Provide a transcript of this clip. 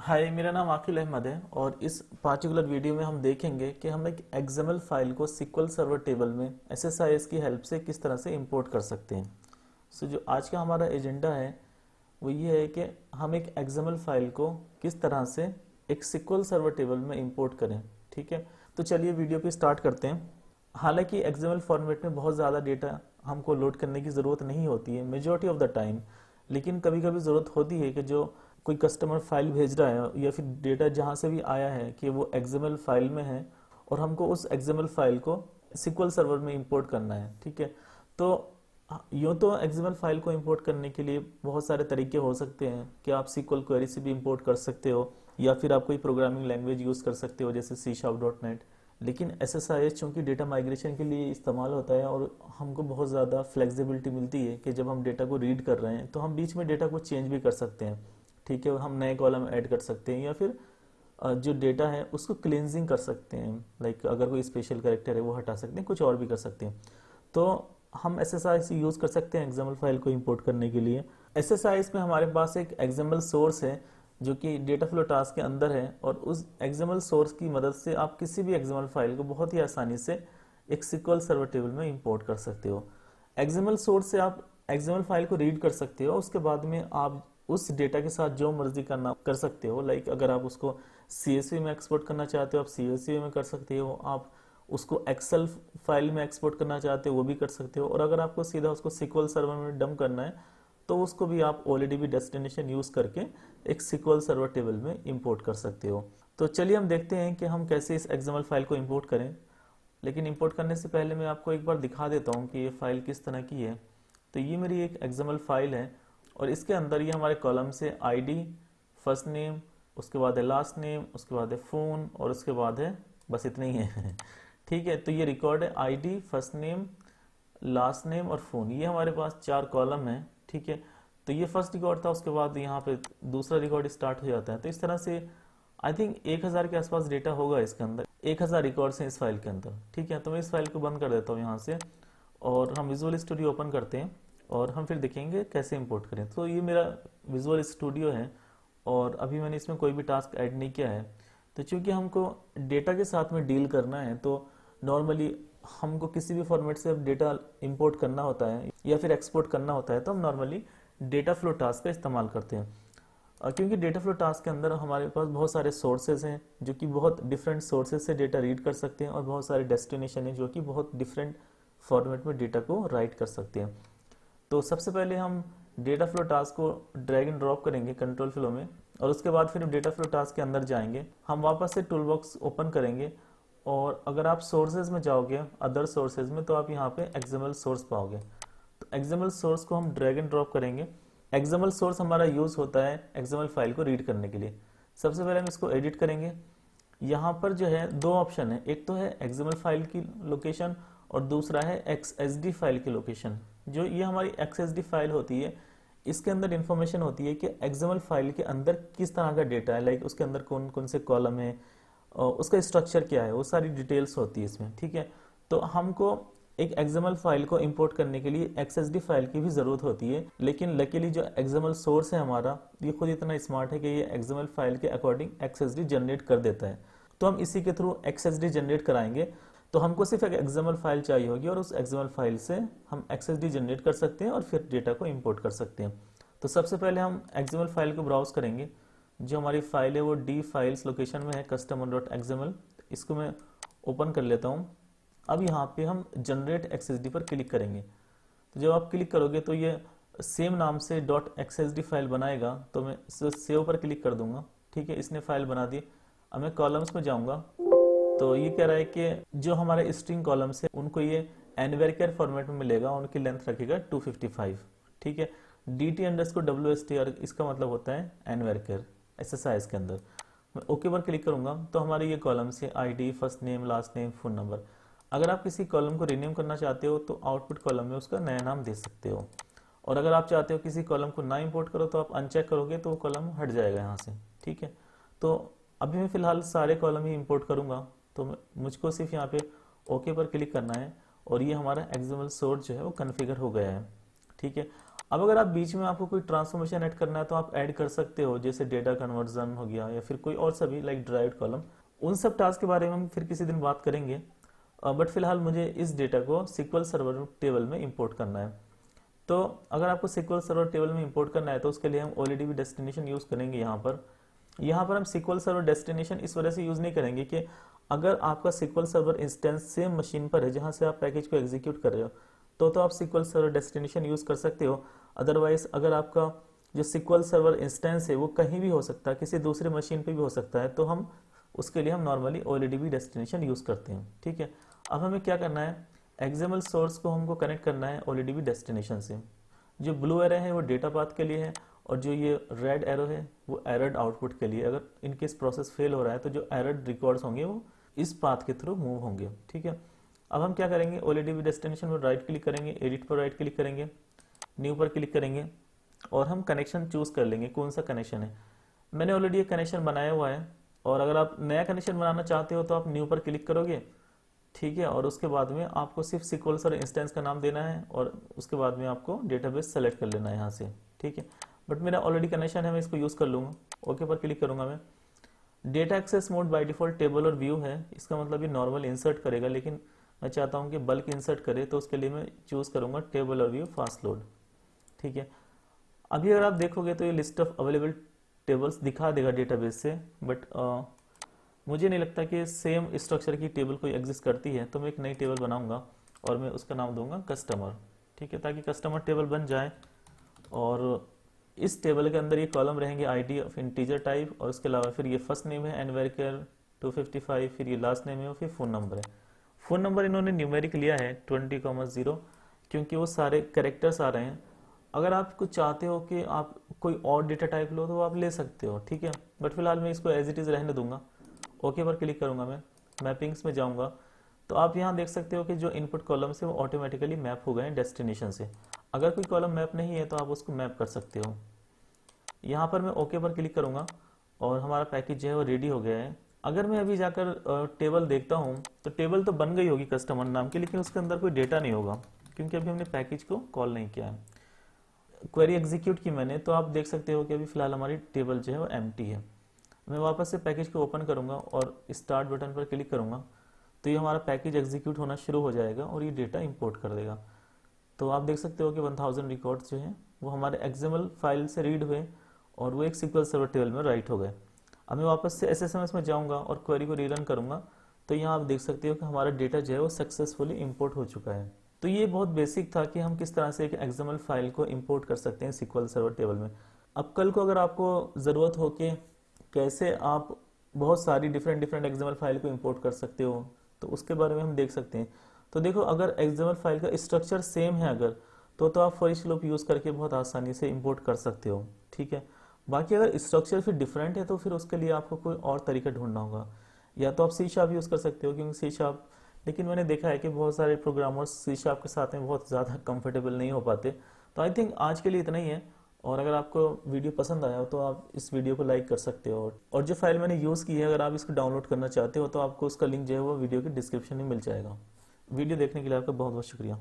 हाय, मेरा नाम आकिल अहमद है और इस पार्टिकुलर वीडियो में हम देखेंगे कि हम एक एक्सएमएल फाइल को SQL सर्वर टेबल में एसएसआईएस की हेल्प से किस तरह से इंपोर्ट कर सकते हैं। जो आज का हमारा एजेंडा है वो ये है कि हम एक एक्सएमएल फाइल को किस तरह से एक SQL सर्वर टेबल में इंपोर्ट करें। ठीक है, तो चलिए वीडियो पे स्टार्ट करते हैं। हालांकि एक्सएमएल फॉर्मेट में बहुत ज़्यादा डेटा हमको लोड करने की ज़रूरत नहीं होती है मेजॉरिटी ऑफ द टाइम, लेकिन कभी कभी ज़रूरत होती है कि जो कोई कस्टमर फाइल भेज रहा है या फिर डेटा जहाँ से भी आया है कि वो एक्सएमएल फाइल में है और हमको उस एक्सएमएल फाइल को SQL सर्वर में इंपोर्ट करना है। ठीक है, तो यूँ तो एक्सएमएल फाइल को इंपोर्ट करने के लिए बहुत सारे तरीके हो सकते हैं कि आप SQL क्वेरी से भी इंपोर्ट कर सकते हो या फिर आप कोई प्रोग्रामिंग लैंग्वेज यूज़ कर सकते हो जैसे C#.NET। लेकिन SSIS चूँकि डेटा माइग्रेशन के लिए इस्तेमाल होता है और हमको बहुत ज़्यादा फ्लेक्सिबिलिटी मिलती है कि जब हम डेटा को रीड कर रहे हैं तो हम बीच में डेटा को चेंज भी कर सकते हैं। ठीक है, हम नए कॉलम ऐड कर सकते हैं या फिर जो डेटा है उसको क्लींजिंग कर सकते हैं, लाइक अगर कोई स्पेशल कैरेक्टर है वो हटा सकते हैं, कुछ और भी कर सकते हैं। तो हम SSIS यूज़ कर सकते हैं एक्सएमएल फाइल को इंपोर्ट करने के लिए। SSIS में हमारे पास एक एक्सएमएल सोर्स है जो कि डेटा फ्लो टास्क के अंदर है और उस एक्सएमएल सोर्स की मदद से आप किसी भी एक्सएमएल फाइल को बहुत ही आसानी से एक SQL सर्वर टेबल में इंपोर्ट कर सकते हो। एक्सएमएल सोर्स से आप एक्सएमएल फाइल को रीड कर सकते हो, उसके बाद में आप उस डेटा के साथ जो मर्जी करना कर सकते हो। लाइक अगर आप उसको CSV में एक्सपोर्ट करना चाहते हो आप CSV में कर सकते हो, आप उसको एक्सेल फाइल में एक्सपोर्ट करना चाहते हो वो भी कर सकते हो, और अगर आपको सीधा उसको SQL सर्वर में डंप करना है तो उसको भी आप OLEDB डेस्टिनेशन यूज़ करके एक SQL सर्वर टेबल में इंपोर्ट कर सकते हो। तो चलिए हम देखते हैं कि हम कैसे इस एक्सएमएल फाइल को इंपोर्ट करें। लेकिन इंपोर्ट करने से पहले मैं आपको एक बार दिखा देता हूँ कि ये फाइल किस तरह की है। तो ये मेरी एक एक्सएमएल फाइल है और इसके अंदर ये हमारे कॉलम से ID, फर्स्ट नेम, उसके बाद है लास्ट नेम, उसके बाद है फ़ोन और उसके बाद है बस इतना ही है। ठीक है, तो ये रिकॉर्ड है ID, first name, last name और फ़ोन, ये हमारे पास 4 कॉलम है। ठीक है, तो ये फर्स्ट रिकॉर्ड था, उसके बाद यहाँ पे दूसरा रिकॉर्ड स्टार्ट हो जाता है। तो इस तरह से आई थिंक 1000 के आसपास डेटा होगा इसके अंदर, 1000 रिकॉर्ड्स हैं इस फाइल के अंदर। ठीक है, तो मैं इस फाइल को बंद कर देता हूँ यहाँ से और हम विजुअल स्टूडियो ओपन करते हैं और हम फिर देखेंगे कैसे इंपोर्ट करें। तो ये मेरा विजुअल स्टूडियो है और अभी मैंने इसमें कोई भी टास्क ऐड नहीं किया है। तो चूंकि हमको डेटा के साथ में डील करना है तो नॉर्मली हमको किसी भी फॉर्मेट से अब डेटा इंपोर्ट करना होता है या फिर एक्सपोर्ट करना होता है तो हम नॉर्मली डेटा फ्लो टास्क का इस्तेमाल करते हैं। क्योंकि डेटा फ्लो टास्क के अंदर हमारे पास बहुत सारे सोर्सेज हैं जो कि बहुत डिफरेंट सोर्सेज से डेटा रीड कर सकते हैं और बहुत सारे डेस्टिनेशन हैं जो कि बहुत डिफरेंट फॉर्मेट में डेटा को राइट कर सकते हैं। तो सबसे पहले हम डेटा फ्लो टास्क को ड्रैग एंड ड्रॉप करेंगे कंट्रोल फ्लो में और उसके बाद फिर डेटा फ्लो टास्क के अंदर जाएंगे, हम वापस से टूल बॉक्स ओपन करेंगे और अगर आप सोर्सेज में जाओगे अदर सोर्सेज में तो आप यहाँ पे एक्सएमएल सोर्स पाओगे। तो एक्सएमएल सोर्स को हम ड्रैग एंड ड्रॉप करेंगे। एक्सएमएल सोर्स हमारा यूज होता है एक्सएमएल फाइल को रीड करने के लिए। सबसे पहले हम इसको एडिट करेंगे। यहाँ पर जो है 2 ऑप्शन है, एक तो है एक्सएमएल फाइल की लोकेशन और दूसरा है XSD फाइल की लोकेशन। जो ये हमारी XSD फाइल होती है इसके अंदर इंफॉर्मेशन होती है कि एक्सएमएल फाइल के अंदर किस तरह का डेटा है, लाइक उसके अंदर कौन कौन से कॉलम है और उसका स्ट्रक्चर क्या है, वो सारी डिटेल्स होती है इसमें। ठीक है, तो हमको एक एक्सएमएल फाइल को इंपोर्ट करने के लिए XSD फाइल की भी ज़रूरत होती है, लेकिन लकीली जो एक्सएमएल सोर्स है हमारा ये खुद इतना स्मार्ट है कि ये एक्सएमएल फाइल के अकॉर्डिंग XSD जनरेट कर देता है। तो हम इसी के थ्रू XSD जनरेट कराएंगे। तो हमको सिर्फ एक एक्सएमएल फाइल चाहिए होगी और उस एक्सएमएल फाइल से हम XSD जनरेट कर सकते हैं और फिर डेटा को इंपोर्ट कर सकते हैं। तो सबसे पहले हम एक्सएमएल फाइल को ब्राउज करेंगे। जो हमारी फाइल है वो D फाइल्स लोकेशन में है customer.xml। इसको मैं ओपन कर लेता हूँ। अब यहाँ पे हम जनरेट XSD पर क्लिक करेंगे। तो जब आप क्लिक करोगे तो ये सेम नाम से .xsd फाइल बनाएगा, तो मैं सेव पर क्लिक कर दूंगा। ठीक है, इसने फाइल बना दी। अब मैं कॉलम्स में जाऊंगा तो ये कह रहा है कि जो हमारे स्ट्रिंग कॉलम्स है उनको ये nvarchar फॉर्मेट में मिलेगा, उनकी लेंथ रखेगा 255। ठीक है, dt_wstr इसका मतलब होता है nvarchar SSIS के अंदर। मैं ओके पर क्लिक करूंगा तो हमारे ये कॉलम्स है ID, first name, last name, phone number. अगर आप किसी कॉलम को रीनेम करना चाहते हो तो आउटपुट कॉलम में उसका नया नाम दे सकते हो, और अगर आप चाहते हो किसी कॉलम को ना इंपोर्ट करो तो आप अनचेक करोगे तो वो कॉलम हट जाएगा यहाँ से। ठीक है, तो अभी मैं फिलहाल सारे कॉलम ही इंपोर्ट करूँगा तो मुझको सिर्फ यहाँ पे ओके पर क्लिक करना है और ये हमारा एक्सएमएल सोर्स जो है वो कन्फिगर हो गया है। ठीक है, अब अगर आप बीच में आपको कोई ट्रांसफॉर्मेशन ऐड करना है तो आप ऐड कर सकते हो, जैसे डेटा कन्वर्जन हो गया या फिर कोई और सभी लाइक ड्राइव्ड कॉलम। उन सब टास्क के बारे में हम फिर किसी दिन बात करेंगे, बट फिलहाल मुझे इस डेटा को सिक्वल सर्वर टेबल में इंपोर्ट करना है। तो अगर आपको सिक्वल सर्वर टेबल में इंपोर्ट करना है तो उसके लिए हम OLEDB डेस्टिनेशन यूज़ करेंगे। यहाँ पर हम सिक्वल सर्वर डेस्टिनेशन इस वजह से यूज़ नहीं करेंगे कि अगर आपका SQL server instance same machine पर है जहाँ से आप पैकेज को एग्जीक्यूट कर रहे हो तो आप सिक्वल सर्वर डेस्टिनेशन यूज़ कर सकते हो। अदरवाइज अगर आपका जो सिक्वल सर्वर इंस्टेंस है वो कहीं भी हो सकता है, किसी दूसरे मशीन पे भी हो सकता है, तो हम उसके लिए हम नॉर्मली OLEDB डेस्टिनेशन यूज़ करते हैं। ठीक है, अब हमें क्या करना है, एक्सएमएल सोर्स को हमको कनेक्ट करना है OLEDB डेस्टिनेशन से। जो ब्लू एरो है वो डेटा पाथ के लिए है और जो ये रेड एरो है वो एरर्ड आउटपुट के लिए। अगर इनकेस प्रोसेस फेल हो रहा है तो जो एरर्ड रिकॉर्ड्स होंगे वो इस पाथ के थ्रू मूव होंगे। ठीक है, अब हम क्या करेंगे, OLEDB डेस्टिनेशन पर राइट क्लिक करेंगे, एडिट पर राइट क्लिक करेंगे, न्यू पर क्लिक करेंगे और हम कनेक्शन चूज कर लेंगे कौन सा कनेक्शन है। मैंने ऑलरेडी एक कनेक्शन बनाया हुआ है और अगर आप नया कनेक्शन बनाना चाहते हो तो आप न्यू पर क्लिक करोगे। ठीक है, और उसके बाद में आपको सिर्फ सिक्वल सर्वर इंस्टेंस का नाम देना है और उसके बाद में आपको डेटाबेस सेलेक्ट कर लेना है यहाँ से। ठीक है, बट मेरा ऑलरेडी कनेक्शन है, मैं इसको यूज़ कर लूँगा। ओके पर क्लिक करूँगा मैं। Data access mode by default table और व्यू है, इसका मतलब ये नॉर्मल इंसर्ट करेगा, लेकिन मैं चाहता हूँ कि बल्क इंसर्ट करे तो उसके लिए मैं चूज़ करूँगा टेबल और व्यू फास्ट लोड। ठीक है, अभी अगर आप देखोगे तो ये लिस्ट ऑफ अवेलेबल टेबल्स दिखा देगा डेटाबेस से, बट मुझे नहीं लगता कि सेम स्ट्रक्चर की टेबल कोई एग्जिस्ट करती है। तो मैं एक नई टेबल बनाऊंगा और मैं उसका नाम दूंगा कस्टमर। ठीक है, ताकि कस्टमर टेबल बन जाए और इस टेबल के अंदर ये कॉलम रहेंगे ID ऑफ इंटीजर टाइप और उसके अलावा फिर ये फर्स्ट नेम है एनवेरकेयर 255, फिर ये लास्ट नेम है और फिर फ़ोन नंबर है। फ़ोन नंबर इन्होंने न्यूमेरिक लिया है 20,0 क्योंकि वो सारे करेक्टर्स आ रहे हैं। अगर आप कुछ चाहते हो कि आप कोई और डेटा टाइप लो तो आप ले सकते हो। ठीक है, बट फिलहाल मैं इसको एज इट इज़ रहने दूंगा। ओके पर क्लिक करूंगा मैं, मैपिंग्स में जाऊंगा तो आप यहाँ देख सकते हो कि जो इनपुट कॉलम्स है वो ऑटोमेटिकली मैप हो गए हैं डेस्टिनेशन से। अगर कोई कॉलम मैप नहीं है तो आप उसको मैप कर सकते हो। यहाँ पर मैं ओके पर क्लिक करूंगा और हमारा पैकेज जो है वो रेडी हो गया है। अगर मैं अभी जाकर टेबल देखता हूँ तो टेबल तो बन गई होगी कस्टमर नाम की, लेकिन उसके अंदर कोई डेटा नहीं होगा क्योंकि अभी हमने पैकेज को कॉल नहीं किया है। क्वेरी एग्जीक्यूट की मैंने, तो आप देख सकते हो कि अभी फिलहाल हमारी टेबल जो है वो एम्प्टी है। मैं वापस से पैकेज को ओपन करूंगा और स्टार्ट बटन पर क्लिक करूंगा तो ये हमारा पैकेज एग्जीक्यूट होना शुरू हो जाएगा और ये डेटा इंपोर्ट कर देगा। तो आप देख सकते हो कि 1000 रिकॉर्ड्स जो हैं वो हमारे एक्सएमएल फाइल से रीड हुए और वो एक सिक्वल सर्वर टेबल में राइट हो गए। अब मैं वापस से SSMS में जाऊंगा और क्वेरी को रीरन करूंगा तो यहाँ आप देख सकते हो कि हमारा डेटा जो है वो सक्सेसफुली इंपोर्ट हो चुका है। तो ये बहुत बेसिक था कि हम किस तरह से एक XML फाइल को इंपोर्ट कर सकते हैं सिक्वल सर्वर टेबल में। अब कल को अगर आपको ज़रूरत हो कि कैसे आप बहुत सारी डिफरेंट XML फाइल को इंपोर्ट कर सकते हो तो उसके बारे में हम देख सकते हैं। तो देखो, अगर XML फाइल का स्ट्रक्चर सेम है अगर तो आप फॉर ईच लूप यूज़ करके बहुत आसानी से इंपोर्ट कर सकते हो। ठीक है, बाकी अगर स्ट्रक्चर फिर डिफरेंट है तो फिर उसके लिए आपको कोई और तरीका ढूंढना होगा। या तो आप C# यूज़ कर सकते हो क्योंकि C#, लेकिन मैंने देखा है कि बहुत सारे प्रोग्रामर्स C# के साथ में बहुत ज़्यादा कंफर्टेबल नहीं हो पाते। तो आई थिंक आज के लिए इतना ही है, और अगर आपको वीडियो पसंद आया हो तो आप इस वीडियो को लाइक कर सकते हो। और जो फाइल मैंने यूज़ की है अगर आप इसको डाउनलोड करना चाहते हो तो आपको उसका लिंक जो है वो वीडियो के डिस्क्रिप्शन में मिल जाएगा। वीडियो देखने के लिए आपका बहुत बहुत शुक्रिया।